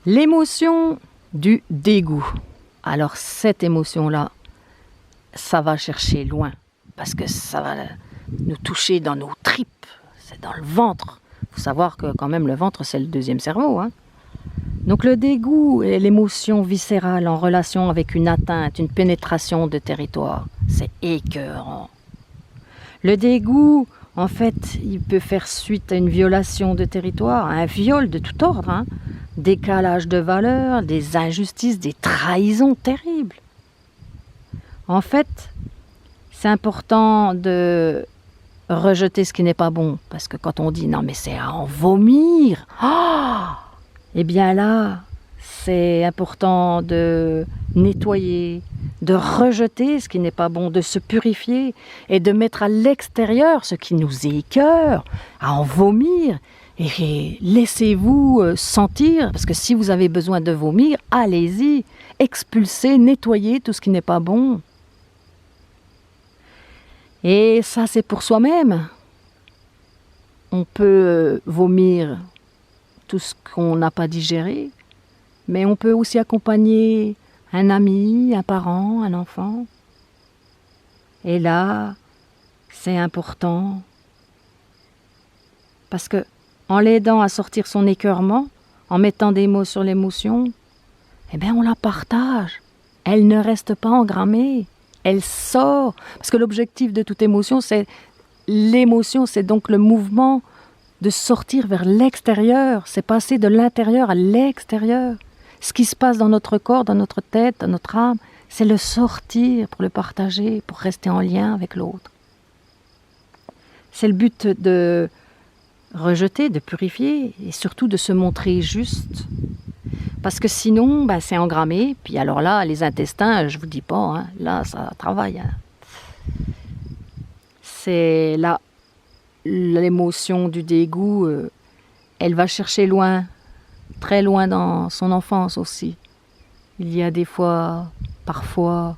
L'émotion du dégoût. Alors cette émotion-là, ça va chercher loin, parce que ça va nous toucher dans nos tripes, c'est dans le ventre. Il faut savoir que quand même le ventre, c'est le deuxième cerveau, hein. Donc le dégoût est l'émotion viscérale en relation avec une atteinte, une pénétration de territoire. C'est écœurant. Le dégoût, en fait, il peut faire suite à une violation de territoire, à un viol de tout ordre, hein. Décalage de valeurs, des injustices, des trahisons terribles. En fait, c'est important de rejeter ce qui n'est pas bon, parce que quand on dit non mais c'est à en vomir, eh bien là, c'est important de nettoyer, de rejeter ce qui n'est pas bon, de se purifier et de mettre à l'extérieur ce qui nous écœure, à en vomir. Et laissez-vous sentir, parce que si vous avez besoin de vomir, allez-y, expulsez, nettoyez tout ce qui n'est pas bon. Et ça, c'est pour soi-même. On peut vomir tout ce qu'on n'a pas digéré, mais on peut aussi accompagner un ami, un parent, un enfant. Et là, c'est important, parce que en l'aidant à sortir son écœurement, en mettant des mots sur l'émotion, eh bien on la partage. Elle ne reste pas engrammée, elle sort. Parce que l'objectif de toute émotion, c'est l'émotion, c'est donc le mouvement de sortir vers l'extérieur, c'est passer de l'intérieur à l'extérieur. Ce qui se passe dans notre corps, dans notre tête, dans notre âme, c'est le sortir pour le partager, pour rester en lien avec l'autre. C'est le but de rejeter, de purifier et surtout de se montrer juste. Parce que sinon, c'est engrammé. Puis alors là, les intestins, je vous dis pas, hein, là, ça travaille. Hein. C'est là, l'émotion du dégoût, elle va chercher loin, très loin dans son enfance aussi. Il y a des fois, parfois,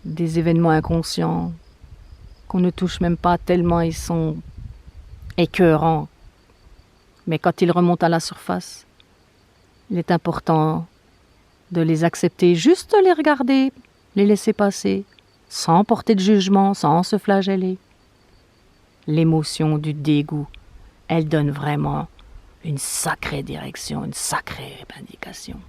des événements inconscients qu'on ne touche même pas tellement ils sont écœurants. Mais quand ils remontent à la surface, il est important de les accepter, juste les regarder, les laisser passer, sans porter de jugement, sans se flageller. L'émotion du dégoût, elle donne vraiment une sacrée direction, une sacrée indication.